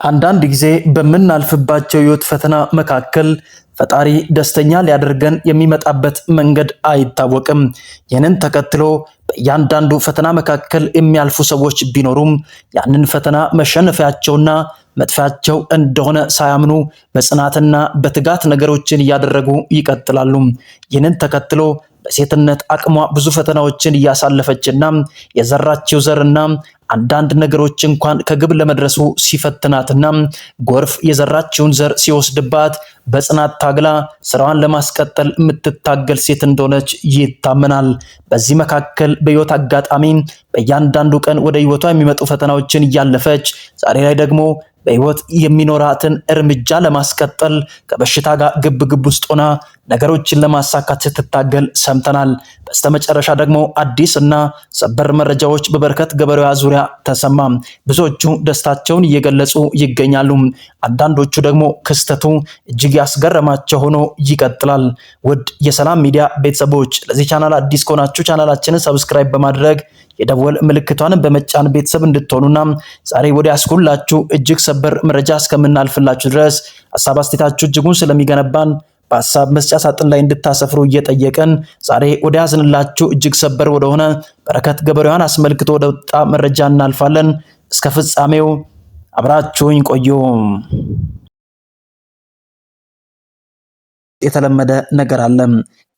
አንዳንድ ጊዜ በምናልፍባቸው ህይወት ፈተና መካከል ፈጣሪ ደስተኛ ሊያደርገን የሚመጣበት መንገድ አይታወቅም። ይህንን ተከትሎ በእያንዳንዱ ፈተና መካከል የሚያልፉ ሰዎች ቢኖሩም ያንን ፈተና መሸነፊያቸውና መጥፊያቸው እንደሆነ ሳያምኑ በጽናትና በትጋት ነገሮችን እያደረጉ ይቀጥላሉ። ይህንን ተከትሎ በሴትነት አቅሟ ብዙ ፈተናዎችን እያሳለፈችና የዘራችው ዘርና አንዳንድ ነገሮች እንኳን ከግብ ለመድረሱ ሲፈትናትና ጎርፍ የዘራችውን ዘር ሲወስድባት በጽናት ታግላ ስራዋን ለማስቀጠል የምትታገል ሴት እንደሆነች ይታመናል። በዚህ መካከል በህይወት አጋጣሚ በእያንዳንዱ ቀን ወደ ህይወቷ የሚመጡ ፈተናዎችን እያለፈች ዛሬ ላይ ደግሞ በህይወት የሚኖራትን እርምጃ ለማስቀጠል ከበሽታ ጋር ግብ ውስጥ ሆና ነገሮችን ለማሳካት ስትታገል ሰምተናል። በስተመጨረሻ ደግሞ አዲስ እና ሰበር መረጃዎች በበረከት ገበሬዋ ዙሪያ ተሰማ። ብዙዎቹ ደስታቸውን እየገለጹ ይገኛሉ። አንዳንዶቹ ደግሞ ክስተቱ እጅግ ያስገረማቸው ሆኖ ይቀጥላል። ውድ የሰላም ሚዲያ ቤተሰቦች ለዚህ ቻናል አዲስ ከሆናችሁ ቻናላችንን ሰብስክራይብ በማድረግ የደወል ምልክቷን በመጫን ቤተሰብ እንድትሆኑና ዛሬ ወደ ያስኩላችሁ እጅግ ሰበር መረጃ እስከምናልፍላችሁ ድረስ ሐሳብ አስተያየታችሁ እጅጉን ስለሚገነባን በሐሳብ መስጫ ሳጥን ላይ እንድታሰፍሩ እየጠየቀን ዛሬ ወደ ያዝንላችሁ እጅግ ሰበር ወደሆነ በረከት ገበሬዋን አስመልክቶ ወደ ወጣ መረጃ እናልፋለን። እስከ ፍጻሜው አብራችሁኝ ቆዩ። የተለመደ ነገር አለ።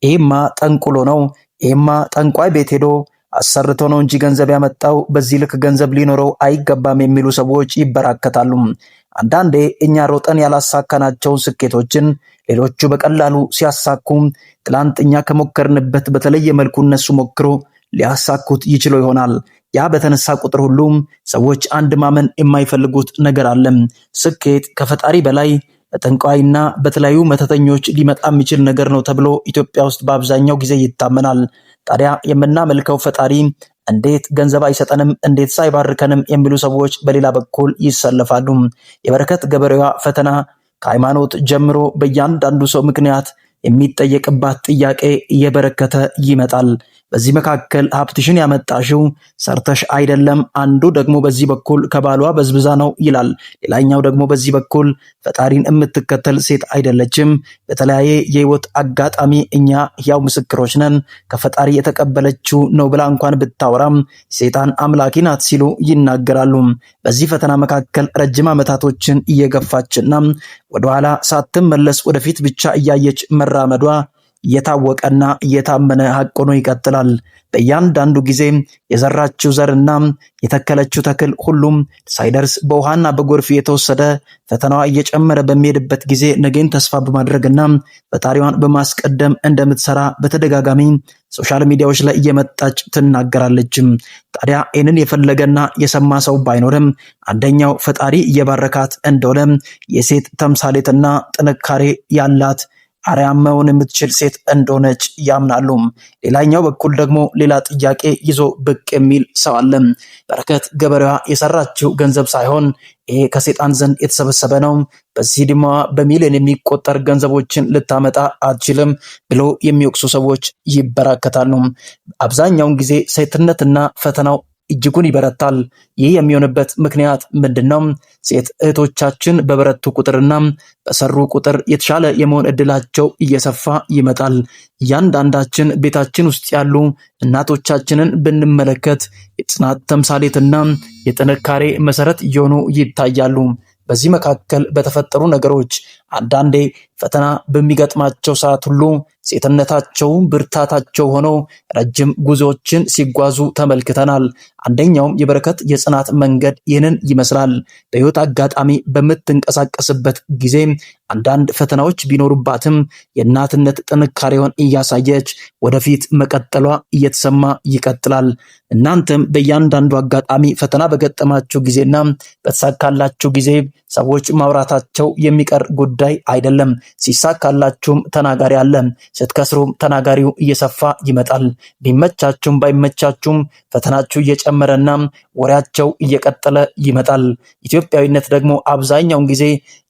ይሄማ ጠንቁሎ ነው፣ ይሄማ ጠንቋይ ቤት ሄዶ አሰርቶ ነው እንጂ ገንዘብ ያመጣው በዚህ ልክ ገንዘብ ሊኖረው አይገባም የሚሉ ሰዎች ይበራከታሉ። አንዳንዴ እኛ ሮጠን ያላሳካናቸውን ስኬቶችን ሌሎቹ በቀላሉ ሲያሳኩ ትላንት እኛ ከሞከርንበት በተለየ መልኩ እነሱ ሞክሮ ሊያሳኩት ይችሉ ይሆናል። ያ በተነሳ ቁጥር ሁሉም ሰዎች አንድ ማመን የማይፈልጉት ነገር አለ። ስኬት ከፈጣሪ በላይ በጠንቋይና በተለያዩ መተተኞች ሊመጣ የሚችል ነገር ነው ተብሎ ኢትዮጵያ ውስጥ በአብዛኛው ጊዜ ይታመናል። ታዲያ የምናመልከው ፈጣሪ እንዴት ገንዘብ አይሰጠንም፣ እንዴት ሳይባርከንም የሚሉ ሰዎች በሌላ በኩል ይሰለፋሉ። የበረከት ገበሬዋ ፈተና ከሃይማኖት ጀምሮ በእያንዳንዱ ሰው ምክንያት የሚጠየቅባት ጥያቄ እየበረከተ ይመጣል። በዚህ መካከል ሀብትሽን ያመጣሽው ሰርተሽ አይደለም፣ አንዱ ደግሞ በዚህ በኩል ከባሏ በዝብዛ ነው ይላል። ሌላኛው ደግሞ በዚህ በኩል ፈጣሪን የምትከተል ሴት አይደለችም። በተለያየ የህይወት አጋጣሚ እኛ ያው ምስክሮች ነን። ከፈጣሪ የተቀበለችው ነው ብላ እንኳን ብታወራም ሴጣን አምላኪ ናት ሲሉ ይናገራሉ። በዚህ ፈተና መካከል ረጅም ዓመታቶችን እየገፋችና ወደኋላ ሳትመለስ ወደፊት ብቻ እያየች መራመዷ የታወቀና የታመነ ሐቅ ሆኖ ይቀጥላል። በእያንዳንዱ ጊዜ የዘራችው ዘርና የተከለችው ተክል ሁሉም ሳይደርስ በውሃና በጎርፍ የተወሰደ ፈተናዋ እየጨመረ በሚሄድበት ጊዜ ነገን ተስፋ በማድረግና ፈጣሪዋን በማስቀደም እንደምትሰራ በተደጋጋሚ ሶሻል ሚዲያዎች ላይ እየመጣች ትናገራለች። ታዲያ ይህንን የፈለገና የሰማ ሰው ባይኖርም አንደኛው ፈጣሪ እየባረካት እንደሆነ የሴት ተምሳሌትና ጥንካሬ ያላት አርያም መሆን የምትችል ሴት እንደሆነች ያምናሉ። ሌላኛው በኩል ደግሞ ሌላ ጥያቄ ይዞ ብቅ የሚል ሰው አለ። በረከት ገበሬዋ የሰራችው ገንዘብ ሳይሆን ይሄ ከሴጣን ዘንድ የተሰበሰበ ነው፣ በዚህ ዕድሜዋ በሚሊዮን የሚቆጠር ገንዘቦችን ልታመጣ አትችልም ብሎ የሚወቅሱ ሰዎች ይበራከታሉ። አብዛኛውን ጊዜ ሴትነትና ፈተናው እጅጉን ይበረታል። ይህ የሚሆንበት ምክንያት ምንድነው? ሴት እህቶቻችን በበረቱ ቁጥርና በሰሩ ቁጥር የተሻለ የመሆን እድላቸው እየሰፋ ይመጣል። እያንዳንዳችን ቤታችን ውስጥ ያሉ እናቶቻችንን ብንመለከት የጽናት ተምሳሌትና የጥንካሬ መሰረት እየሆኑ ይታያሉ። በዚህ መካከል በተፈጠሩ ነገሮች አንዳንዴ ፈተና በሚገጥማቸው ሰዓት ሁሉ ሴትነታቸው ብርታታቸው ሆነው ረጅም ጉዞዎችን ሲጓዙ ተመልክተናል። አንደኛውም የበረከት የጽናት መንገድ ይህንን ይመስላል። በህይወት አጋጣሚ በምትንቀሳቀስበት ጊዜ አንዳንድ ፈተናዎች ቢኖሩባትም የእናትነት ጥንካሬውን እያሳየች ወደፊት መቀጠሏ እየተሰማ ይቀጥላል። እናንተም በእያንዳንዱ አጋጣሚ ፈተና በገጠማችሁ ጊዜና በተሳካላችሁ ጊዜ ሰዎች ማውራታቸው የሚቀር ጉዳይ አይደለም። ሲሳካላችሁም ተናጋሪ አለ፣ ስትከስሩም ተናጋሪው እየሰፋ ይመጣል። ቢመቻችሁም ባይመቻችሁም ፈተናችሁ እየጨመረና ወሬያቸው እየቀጠለ ይመጣል። ኢትዮጵያዊነት ደግሞ አብዛኛውን ጊዜ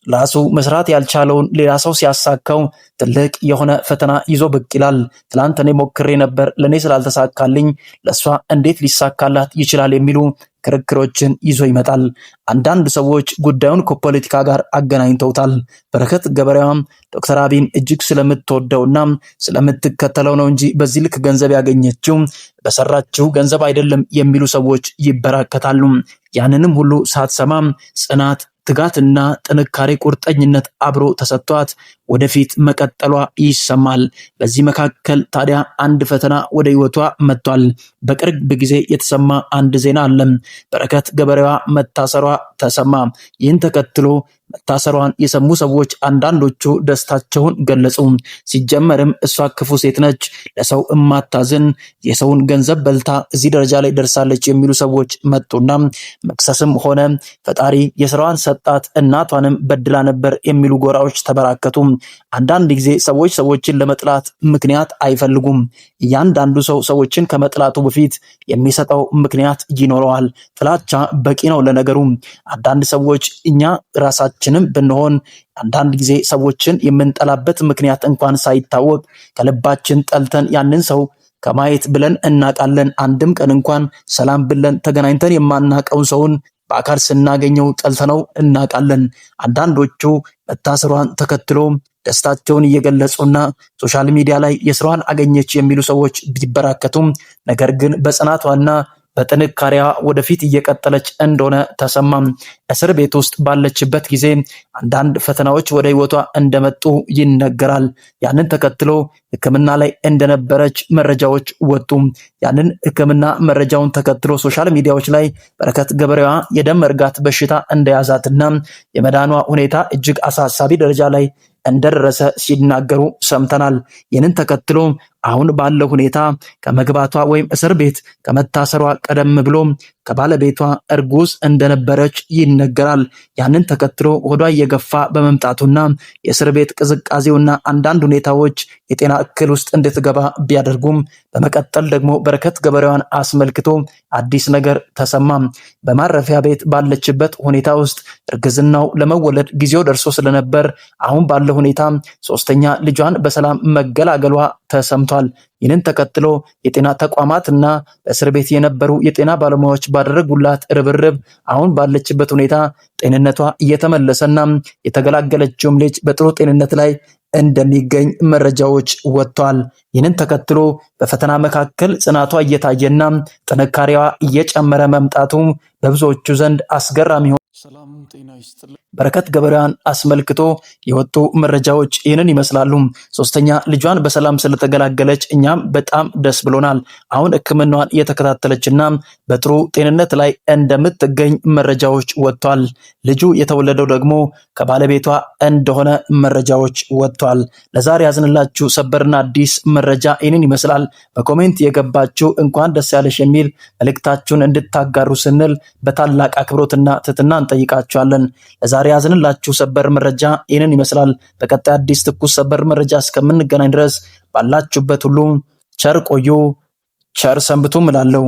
ራሱ መስራት ያልቻለውን ሌላ ሰው ሲያሳካው ትልቅ የሆነ ፈተና ይዞ ብቅ ይላል። ትላንት እኔ ሞክሬ ነበር፣ ለእኔ ስላልተሳካልኝ ለእሷ እንዴት ሊሳካላት ይችላል የሚሉ ክርክሮችን ይዞ ይመጣል። አንዳንድ ሰዎች ጉዳዩን ከፖለቲካ ጋር አገናኝተውታል። በረከት ገበሬዋም ዶክተር አብይን እጅግ ስለምትወደውና ስለምትከተለው ነው እንጂ በዚህ ልክ ገንዘብ ያገኘችው በሰራችው ገንዘብ አይደለም የሚሉ ሰዎች ይበራከታሉ። ያንንም ሁሉ ሳትሰማ ጽናት፣ ትጋትና ጥንካሬ፣ ቁርጠኝነት አብሮ ተሰጥቷት ወደፊት መቀጠሏ ይሰማል። በዚህ መካከል ታዲያ አንድ ፈተና ወደ ህይወቷ መጥቷል። በቅርብ ጊዜ የተሰማ አንድ ዜና አለ። በረከት ገበሬዋ መታሰሯ ተሰማ። ይህን ተከትሎ መታሰሯን የሰሙ ሰዎች አንዳንዶቹ ደስታቸውን ገለጹ። ሲጀመርም እሷ ክፉ ሴት ነች፣ ለሰው እማታዝን፣ የሰውን ገንዘብ በልታ እዚህ ደረጃ ላይ ደርሳለች የሚሉ ሰዎች መጡና መክሰስም ሆነ ፈጣሪ የስራዋን ሰጣት እናቷንም በድላ ነበር የሚሉ ጎራዎች ተበራከቱ። አንዳንድ ጊዜ ሰዎች ሰዎችን ለመጥላት ምክንያት አይፈልጉም። እያንዳንዱ ሰው ሰዎችን ከመጥላቱ በፊት የሚሰጠው ምክንያት ይኖረዋል። ጥላቻ በቂ ነው ለነገሩ። አንዳንድ ሰዎች እኛ ራሳችንም ብንሆን አንዳንድ ጊዜ ሰዎችን የምንጠላበት ምክንያት እንኳን ሳይታወቅ ከልባችን ጠልተን ያንን ሰው ከማየት ብለን እናቃለን። አንድም ቀን እንኳን ሰላም ብለን ተገናኝተን የማናቀውን ሰውን በአካል ስናገኘው ጠልተነው እናቃለን። አንዳንዶቹ መታሰሯን ተከትሎ ደስታቸውን እየገለጹና ሶሻል ሚዲያ ላይ የስራዋን አገኘች የሚሉ ሰዎች ቢበራከቱም ነገር ግን በጽናቷና በጥንካሬዋ ወደፊት እየቀጠለች እንደሆነ ተሰማም። እስር ቤት ውስጥ ባለችበት ጊዜ አንዳንድ ፈተናዎች ወደ ህይወቷ እንደመጡ ይነገራል። ያንን ተከትሎ ሕክምና ላይ እንደነበረች መረጃዎች ወጡ። ያንን ሕክምና መረጃውን ተከትሎ ሶሻል ሚዲያዎች ላይ በረከት ገበሬዋ የደም እርጋት በሽታ እንደያዛትና የመዳኗ ሁኔታ እጅግ አሳሳቢ ደረጃ ላይ እንደደረሰ ሲናገሩ ሰምተናል። ይህንን ተከትሎ አሁን ባለው ሁኔታ ከመግባቷ ወይም እስር ቤት ከመታሰሯ ቀደም ብሎ ከባለቤቷ እርጉዝ እንደነበረች ይነገራል። ያንን ተከትሎ ሆዷ እየገፋ በመምጣቱና የእስር ቤት ቅዝቃዜውና አንዳንድ ሁኔታዎች የጤና እክል ውስጥ እንድትገባ ቢያደርጉም በመቀጠል ደግሞ በረከት ገበሬዋን አስመልክቶ አዲስ ነገር ተሰማ። በማረፊያ ቤት ባለችበት ሁኔታ ውስጥ እርግዝናው ለመወለድ ጊዜው ደርሶ ስለነበር አሁን ባለው ሁኔታ ሶስተኛ ልጇን በሰላም መገላገሏ ተሰምቷል። ይህንን ተከትሎ የጤና ተቋማትና በእስር ቤት የነበሩ የጤና ባለሙያዎች ባደረጉላት ርብርብ አሁን ባለችበት ሁኔታ ጤንነቷ እየተመለሰና የተገላገለችውም ልጅ በጥሩ ጤንነት ላይ እንደሚገኝ መረጃዎች ወጥቷል። ይህንን ተከትሎ በፈተና መካከል ጽናቷ እየታየና ጥንካሬዋ እየጨመረ መምጣቱ በብዙዎቹ ዘንድ አስገራሚ ሆኗል። ሰላም ጤና ይስጥልኝ። በረከት ገበሬዋን አስመልክቶ የወጡ መረጃዎች ይህንን ይመስላሉ። ሶስተኛ ልጇን በሰላም ስለተገላገለች እኛም በጣም ደስ ብሎናል። አሁን ሕክምናዋን እየተከታተለችና በጥሩ ጤንነት ላይ እንደምትገኝ መረጃዎች ወጥቷል። ልጁ የተወለደው ደግሞ ከባለቤቷ እንደሆነ መረጃዎች ወጥቷል። ለዛሬ ያዝንላችሁ ሰበርና አዲስ መረጃ ይህንን ይመስላል። በኮሜንት የገባችሁ እንኳን ደስ ያለሽ የሚል መልእክታችሁን እንድታጋሩ ስንል በታላቅ አክብሮትና ትህትና እንጠይቃችኋለን። ለዛሬ ያዝንላችሁ ሰበር መረጃ ይህንን ይመስላል። በቀጣይ አዲስ ትኩስ ሰበር መረጃ እስከምንገናኝ ድረስ ባላችሁበት ሁሉ ቸር ቆዩ፣ ቸር ሰንብቱ እላለሁ።